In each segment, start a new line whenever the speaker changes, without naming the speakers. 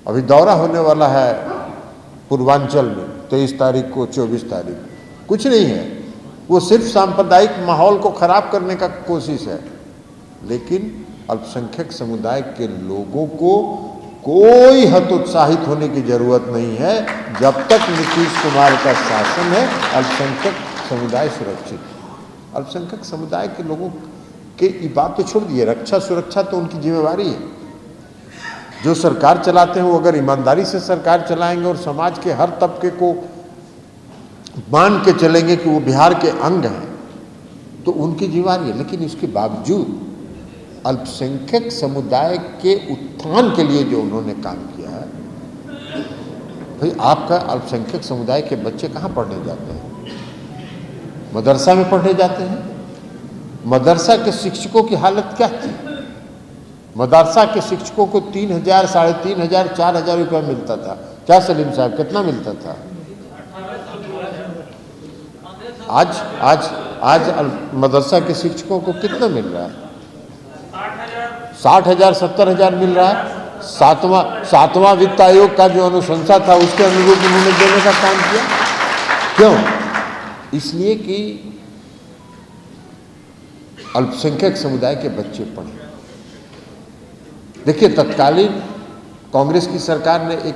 अभी दौरा होने वाला है पूर्वांचल में 23 तारीख को, 24 तारीख को। कुछ नहीं है, वो सिर्फ सांप्रदायिक माहौल को खराब करने का कोशिश है। लेकिन अल्पसंख्यक समुदाय के लोगों को कोई हतोत्साहित होने की जरूरत नहीं है। जब तक नीतीश कुमार का शासन है, अल्पसंख्यक समुदाय सुरक्षित है। अल्पसंख्यक समुदाय के लोगों के ये बात तो छोड़ दिए, रक्षा सुरक्षा तो उनकी जिम्मेवारी है। जो सरकार चलाते हैं वो अगर ईमानदारी से सरकार चलाएंगे और समाज के हर तबके को मान के चलेंगे कि वो बिहार के अंग हैं, तो उनकी जिम्मेवारी है। लेकिन इसके बावजूद अल्पसंख्यक समुदाय के उत्थान के लिए जो उन्होंने काम किया है, भाई आपका अल्पसंख्यक समुदाय के बच्चे कहाँ पढ़ने जाते हैं? मदरसा में पढ़ने जाते हैं। मदरसा के शिक्षकों की हालत क्या थी? मदरसा के शिक्षकों को 3,000, 3,500, 4,000 रुपया मिलता था। क्या सलीम साहब, कितना मिलता था? आज मदरसा के शिक्षकों को कितना मिल रहा है? 60,000, 70,000 मिल रहा है। सातवां वित्त आयोग का जो अनुशंसा था उसके अनुरूप उन्होंने देने का काम किया। क्यों? इसलिए कि अल्पसंख्यक समुदाय के बच्चे पढ़े। देखिए, तत्कालीन कांग्रेस की सरकार ने एक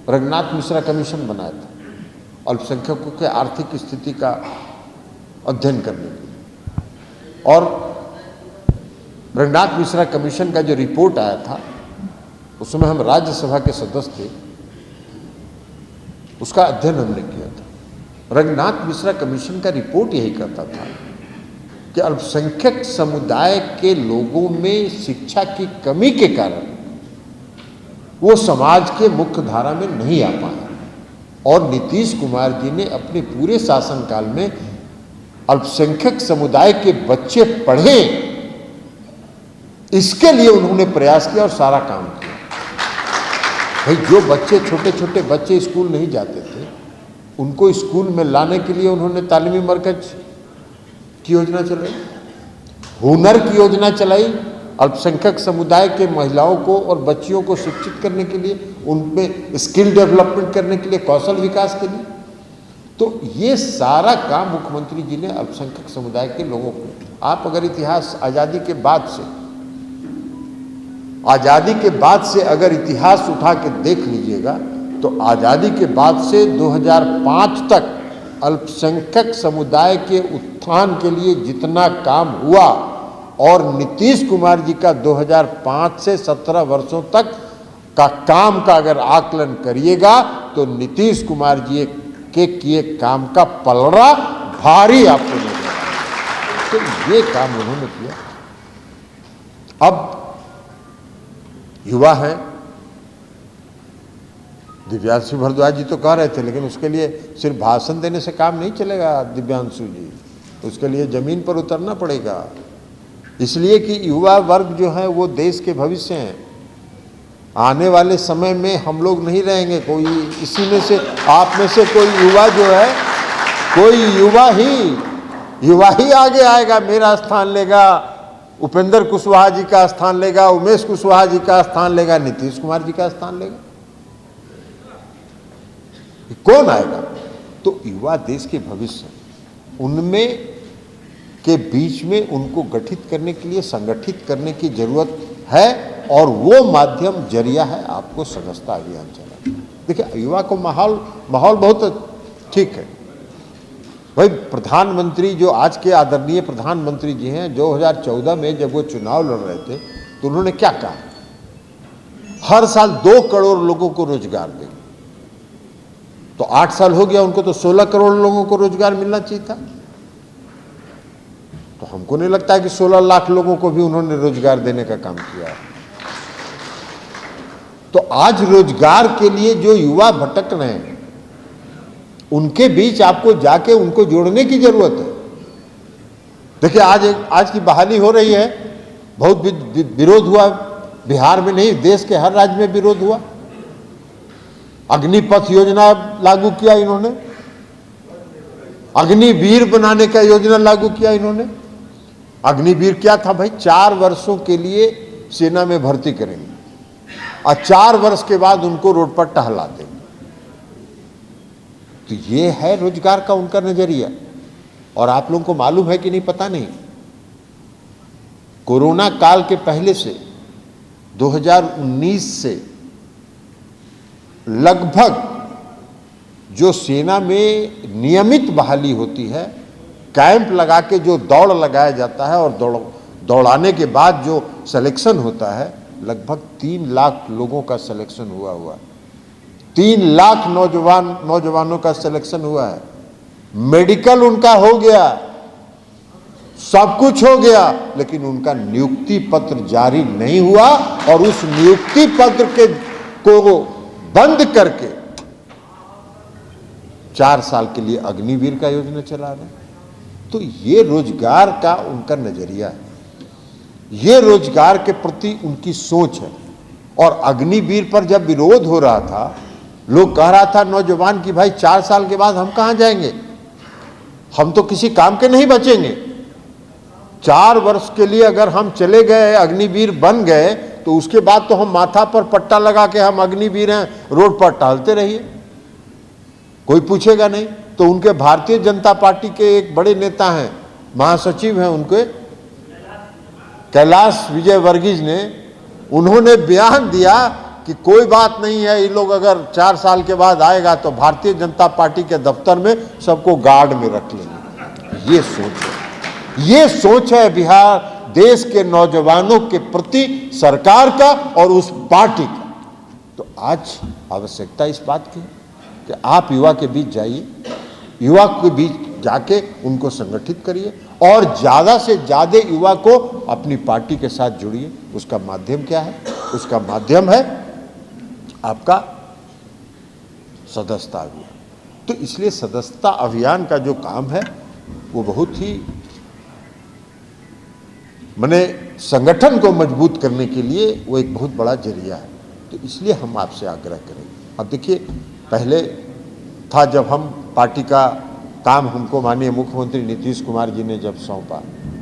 रंगनाथ मिश्रा कमीशन बनाया था अल्पसंख्यकों के आर्थिक स्थिति का अध्ययन करने के लिए। और रंगनाथ मिश्रा कमीशन का जो रिपोर्ट आया था, उसमें हम राज्यसभा के सदस्य थे, उसका अध्ययन हमने किया था। रंगनाथ मिश्रा कमीशन का रिपोर्ट यही कहता था कि अल्पसंख्यक समुदाय के लोगों में शिक्षा की कमी के कारण वो समाज के मुख्य धारा में नहीं आ पाए। और नीतीश कुमार जी ने अपने पूरे शासनकाल में अल्पसंख्यक समुदाय के बच्चे पढ़े, इसके लिए उन्होंने प्रयास किया और सारा काम किया। भाई, जो बच्चे छोटे छोटे बच्चे स्कूल नहीं जाते थे, उनको स्कूल में लाने के लिए उन्होंने तालीमी मरकज की योजना चलाई, हुनर की योजना चलाई, अल्पसंख्यक समुदाय के महिलाओं को और बच्चियों को शिक्षित करने के लिए, उनमें स्किल डेवलपमेंट करने के लिए, कौशल विकास के लिए। तो ये सारा काम मुख्यमंत्री जी ने अल्पसंख्यक समुदाय के लोगों को, आप अगर इतिहास आज़ादी के बाद से अगर इतिहास उठा के देख लीजिएगा, तो आज़ादी के बाद से 2005 तक अल्पसंख्यक समुदाय के उत्थान के लिए जितना काम हुआ, और नीतीश कुमार जी का 2005 से 17 वर्षों तक का काम का अगर आकलन करिएगा, तो नीतीश कुमार जी के किए काम का पलड़ा भारी आपको नजर आएगा। तो ये काम उन्होंने किया। अब युवा है, दिव्यांशु भारद्वाज जी तो कह रहे थे, लेकिन उसके लिए सिर्फ भाषण देने से काम नहीं चलेगा दिव्यांशु जी, उसके लिए जमीन पर उतरना पड़ेगा। इसलिए कि युवा वर्ग जो है वो देश के भविष्य हैं। आने वाले समय में हम लोग नहीं रहेंगे, कोई इसी में से, आप में से कोई युवा जो है, कोई युवा ही आगे आएगा, मेरा स्थान लेगा, उपेंद्र कुशवाहा जी का स्थान लेगा, उमेश कुशवाहा जी का स्थान लेगा, नीतीश कुमार जी का स्थान लेगा। कौन आएगा? तो युवा देश के भविष्य, उनमें के बीच में उनको गठित करने के लिए, संगठित करने की जरूरत है, और वो माध्यम जरिया है आपको सदस्यता अभियान चलाना। देखिए, युवा को माहौल बहुत ठीक है। भाई, प्रधानमंत्री जो आज के आदरणीय प्रधानमंत्री जी हैं, 2014 में जब वो चुनाव लड़ रहे थे, तो उन्होंने क्या कहा? हर साल 2 करोड़ लोगों को रोजगार देंगे। तो 8 साल हो गया, उनको तो 16 करोड़ लोगों को रोजगार मिलना चाहिए था। तो हमको नहीं लगता है कि 16 लाख लोगों को भी उन्होंने रोजगार देने का काम किया है। तो आज रोजगार के लिए जो युवा भटक रहे हैं, उनके बीच आपको जाके उनको जोड़ने की जरूरत है। देखिए, आज की बहाली हो रही है, बहुत विरोध हुआ, बिहार में नहीं, देश के हर राज्य में विरोध हुआ। अग्निपथ योजना लागू किया इन्होंने, अग्निवीर बनाने का योजना लागू किया इन्होंने। अग्निवीर क्या था भाई? 4 वर्षों के लिए सेना में भर्ती करेंगे। और 4 वर्ष के बाद उनको रोड पर टहला देंगे। तो ये है रोजगार का उनका नजरिया। और आप लोगों को मालूम है कि नहीं पता नहीं, कोरोना काल के पहले से 2019 से लगभग जो सेना में नियमित बहाली होती है, कैंप लगा के जो दौड़ लगाया जाता है और दौड़ाने के बाद जो सिलेक्शन होता है, लगभग 3 लाख लोगों का सिलेक्शन हुआ 3 लाख नौजवानों का सिलेक्शन हुआ है। मेडिकल उनका हो गया, सब कुछ हो गया, लेकिन उनका नियुक्ति पत्र जारी नहीं हुआ और उस नियुक्ति पत्र को बंद करके 4 साल के लिए अग्निवीर का योजना चला रहे हैं। तो ये रोजगार का उनका नजरिया है, ये रोजगार के प्रति उनकी सोच है। और अग्निवीर पर जब विरोध हो रहा था, लोग कह रहा था नौजवान की भाई 4 साल के बाद हम कहां जाएंगे, हम तो किसी काम के नहीं बचेंगे। 4 वर्ष के लिए अगर हम चले गए, अग्निवीर बन गए, तो उसके बाद तो हम माथा पर पट्टा लगा के हम अग्निवीर हैं, रोड पर टहलते रहिए, कोई पूछेगा नहीं। तो उनके भारतीय जनता पार्टी के एक बड़े नेता हैं, महासचिव हैं उनके, कैलाश विजयवर्गीय ने, उन्होंने बयान दिया कि कोई बात नहीं है, ये लोग अगर 4 साल के बाद आएगा तो भारतीय जनता पार्टी के दफ्तर में सबको गार्ड में रख लेंगे। ये सोच है, ये सोच है बिहार देश के नौजवानों के प्रति सरकार का और उस पार्टी का। तो आज आवश्यकता इस बात की कि आप युवा के बीच जाइए, युवा के बीच जाके उनको संगठित करिए और ज़्यादा से ज़्यादा युवा को अपनी पार्टी के साथ जुड़िए। उसका माध्यम क्या है? उसका माध्यम है आपका सदस्यता अभियान। तो इसलिए सदस्यता अभियान का जो काम है वो बहुत ही माने संगठन को मजबूत करने के लिए वो एक बहुत बड़ा जरिया है। तो इसलिए हम आपसे आग्रह करेंगे। अब देखिए, पहले था जब हम पार्टी का काम हमको माननीय मुख्यमंत्री नीतीश कुमार जी ने जब सौंपा,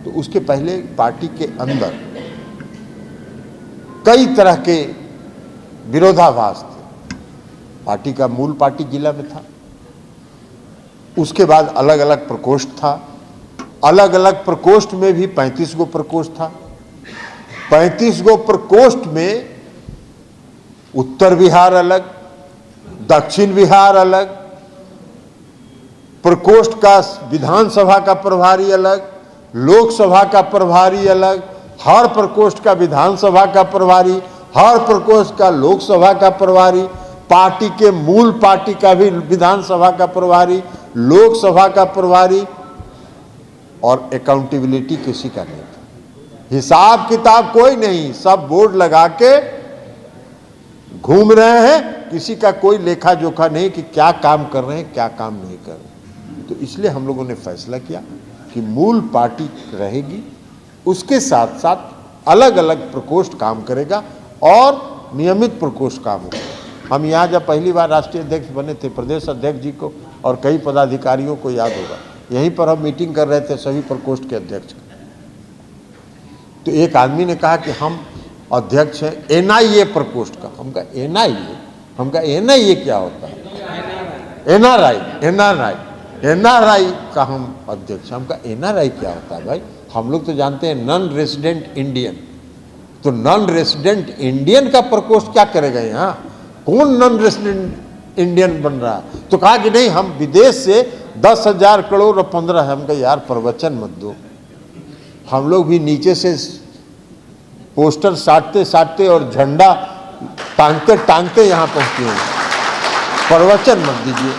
तो उसके पहले पार्टी के अंदर कई तरह के विरोधाभास थे। पार्टी का मूल पार्टी जिला में था, उसके बाद अलग अलग प्रकोष्ठ था, अलग अलग प्रकोष्ठ में भी 35 गो प्रकोष्ठ था। 35 गो प्रकोष्ठ में उत्तर बिहार अलग, दक्षिण बिहार अलग, प्रकोष्ठ का विधानसभा का प्रभारी अलग, लोकसभा का प्रभारी अलग, हर प्रकोष्ठ का विधानसभा का प्रभारी, हर प्रकोष्ठ का लोकसभा का प्रभारी, पार्टी के मूल पार्टी का भी विधानसभा का प्रभारी, लोकसभा का प्रभारी, और अकाउंटेबिलिटी किसी का नहीं था। हिसाब किताब कोई नहीं, सब बोर्ड लगा के घूम रहे हैं, किसी का कोई लेखा जोखा नहीं कि क्या काम कर रहे हैं, क्या काम नहीं कर रहे। तो इसलिए हम लोगों ने फैसला किया कि मूल पार्टी रहेगी, उसके साथ साथ अलग अलग प्रकोष्ठ काम करेगा और नियमित प्रकोष्ठ काम होगा। हम यहाँ जब पहली बार राष्ट्रीय अध्यक्ष बने थे, प्रदेश अध्यक्ष जी को और कई पदाधिकारियों को याद होगा, यहीं पर हम मीटिंग कर रहे थे सभी प्रकोष्ठ के अध्यक्ष। तो एक आदमी ने कहा कि हम अध्यक्ष हैं एनआईए प्रकोष्ठ का। हम कहा एनआईए? हम कहा एनआईए क्या होता है? एनआरआई का हम अध्यक्ष। हम कहा एनआरआई क्या होता है भाई? हम लोग तो जानते हैं नॉन रेसिडेंट इंडियन। तो नॉन रेसिडेंट इंडियन का प्रकोष्ठ क्या करेगा यहाँ? कौन नॉन रेसिडेंट इंडियन बन रहा है? तो कहा कि नहीं, हम विदेश से 10,000 करोड़ और 15। हम कहा यार प्रवचन मत दो, हम लोग भी नीचे से पोस्टर साटते साटते और झंडा टांगते टांगते यहाँ पहुंचे हैं, प्रवचन मत दीजिए।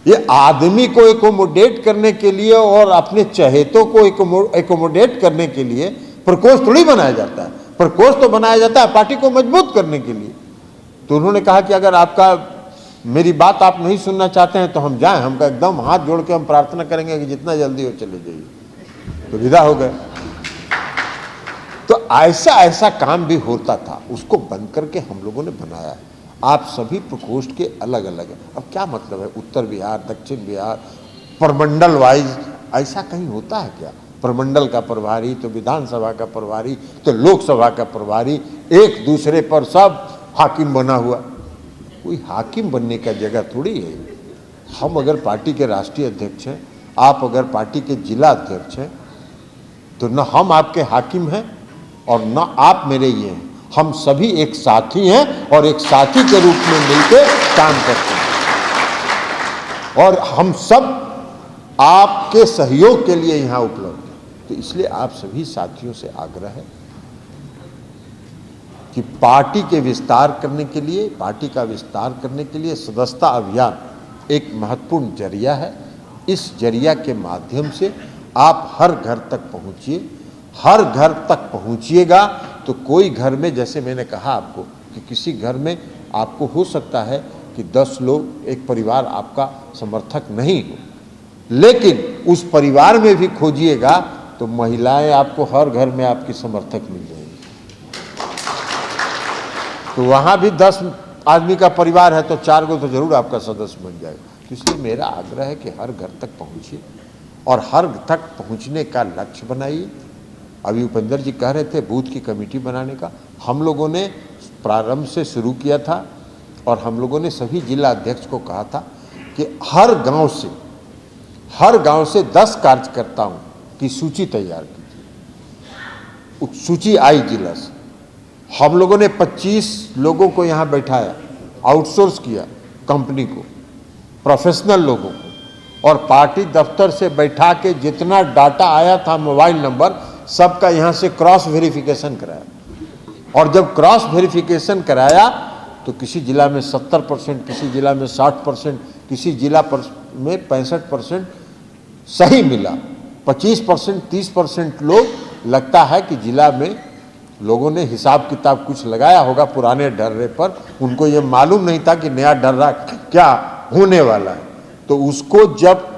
ये आदमी को एकोमोडेट करने के लिए और अपने चहेतों को एकोमोडेट करने के लिए प्रकोष्ठ थोड़ी बनाया जाता है। प्रकोष्ठ तो बनाया जाता है पार्टी को मजबूत करने के लिए। तो उन्होंने कहा कि अगर आपका मेरी बात आप नहीं सुनना चाहते हैं तो हम जाएं। हम का एकदम हाथ जोड़ के हम प्रार्थना करेंगे कि जितना जल्दी हो चले जाइए। तो विदा हो गए। तो ऐसा काम भी होता था, उसको बंद करके हम लोगों ने बनाया है। आप सभी प्रकोष्ठ के अलग अलग है। अब क्या मतलब है उत्तर बिहार, दक्षिण बिहार, प्रमंडल वाइज ऐसा कहीं होता है क्या? प्रमंडल का प्रभारी, तो विधानसभा का प्रभारी, तो लोकसभा का प्रभारी, एक दूसरे पर सब हाकिम बना हुआ। कोई हाकिम बनने का जगह थोड़ी है। हम अगर पार्टी के राष्ट्रीय अध्यक्ष हैं, आप अगर पार्टी के जिला अध्यक्ष हैं, तो न हम आपके हाकिम हैं और न आप मेरे ये हैं। हम सभी एक साथी हैं और एक साथी के रूप में मिलकर काम करते हैं और हम सब आपके सहयोग के लिए यहाँ उपलब्ध हैं। तो इसलिए आप सभी साथियों से आग्रह है कि पार्टी के विस्तार करने के लिए, पार्टी का विस्तार करने के लिए सदस्यता अभियान एक महत्वपूर्ण जरिया है। इस जरिया के माध्यम से आप हर घर तक पहुंचिए। हर घर तक पहुंचिएगा तो कोई घर में, जैसे मैंने कहा आपको कि किसी घर में आपको हो सकता है कि 10 लोग, एक परिवार आपका समर्थक नहीं हो, लेकिन उस परिवार में भी खोजिएगा तो महिलाएं आपको हर घर में आपकी समर्थक मिल जाएंगी। तो वहाँ भी 10 आदमी का परिवार है तो 4 को तो जरूर आपका सदस्य बन जाएगा। तो इसलिए मेरा आग्रह है कि हर घर तक पहुँचिए और हर तक पहुँचने का लक्ष्य बनाइए। अभी उपेंद्र जी कह रहे थे बूथ की कमेटी बनाने का, हम लोगों ने प्रारंभ से शुरू किया था और हम लोगों ने सभी जिला अध्यक्ष को कहा था कि हर गांव से 10 कार्यकर्ताओं की सूची तैयार कीजिए। सूची आई जिला से। हम लोगों ने 25 लोगों को यहाँ बैठाया, आउटसोर्स किया कंपनी को, प्रोफेशनल लोगों को, और पार्टी दफ्तर से बैठा के जितना डाटा आया था, मोबाइल नंबर, सबका यहाँ से क्रॉस वेरिफिकेशन कराया। और जब क्रॉस वेरिफिकेशन कराया तो किसी जिला में 70%, किसी जिला में 60%, किसी जिला में 65% सही मिला। 25%, 30% लोग लगता है कि जिला में लोगों ने हिसाब किताब कुछ लगाया होगा पुराने डर्रे पर, उनको ये मालूम नहीं था कि नया डर्रा क्या होने वाला है। तो उसको जब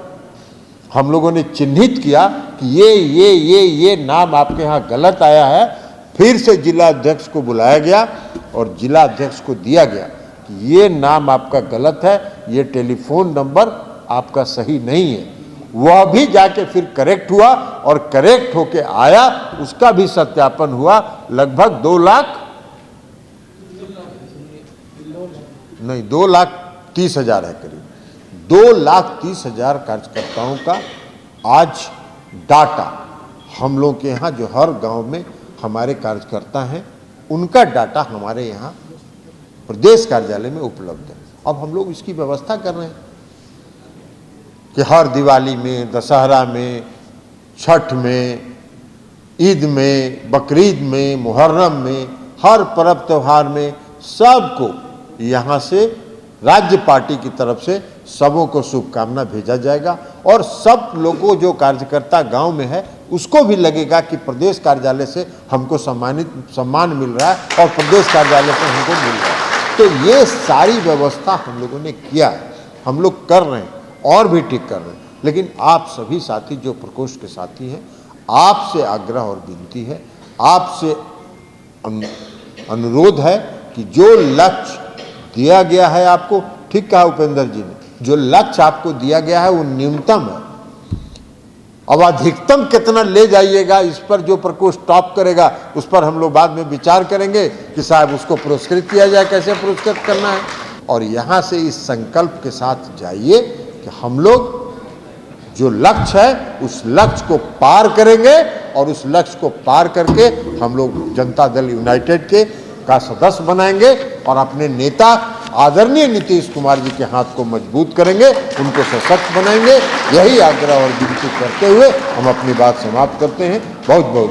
हम लोगों ने चिन्हित किया कि ये नाम आपके यहाँ गलत आया है, फिर से जिला अध्यक्ष को बुलाया गया और जिला अध्यक्ष को दिया गया कि ये नाम आपका गलत है, ये टेलीफोन नंबर आपका सही नहीं है। वह भी जाके फिर करेक्ट हुआ और करेक्ट होके आया, उसका भी सत्यापन हुआ। लगभग 2,30,000 है, करीब 2,30,000 कार्यकर्ताओं का आज डाटा हम लोग के यहाँ, जो हर गांव में हमारे कार्यकर्ता हैं, उनका डाटा हमारे यहाँ प्रदेश कार्यालय में उपलब्ध है। अब हम लोग इसकी व्यवस्था कर रहे हैं कि हर दिवाली में, दशहरा में, छठ में, ईद में, बकरीद में, मुहर्रम में, हर पर्व त्योहार में सबको यहाँ से राज्य पार्टी की तरफ से सबों को शुभकामना भेजा जाएगा। और सब लोगों, जो कार्यकर्ता गांव में है, उसको भी लगेगा कि प्रदेश कार्यालय से हमको सम्मान मिल रहा है और प्रदेश कार्यालय से हमको मिल रहा है। तो ये सारी व्यवस्था हम लोगों ने किया है, हम लोग कर रहे हैं और भी ठीक कर रहे हैं। लेकिन आप सभी साथी जो प्रकोष्ठ के साथी हैं, आपसे आग्रह और विनती है, आपसे अनुरोध है कि जो लक्ष्य दिया गया है आपको, ठीक कहा उपेंद्र जी ने, जो लक्ष्य आपको दिया गया है वो न्यूनतम है। अब अधिकतम कितना ले जाइएगा, इस पर जो प्रकोष्ठ टॉप करेगा उस पर हम लोग बाद में विचार करेंगे कि साहब उसको पुरस्कृत किया जाए, कैसे पुरस्कृत करना है। और यहाँ से इस संकल्प के साथ जाइए कि हम लोग जो लक्ष्य है उस लक्ष्य को पार करेंगे और उस लक्ष्य को पार करके हम लोग जनता दल यूनाइटेड का सदस्य बनाएंगे और अपने नेता आदरणीय नीतीश कुमार जी के हाथ को मजबूत करेंगे, उनको सशक्त बनाएंगे। यही आग्रह और विनती करते हुए हम अपनी बात समाप्त करते हैं। बहुत बहुत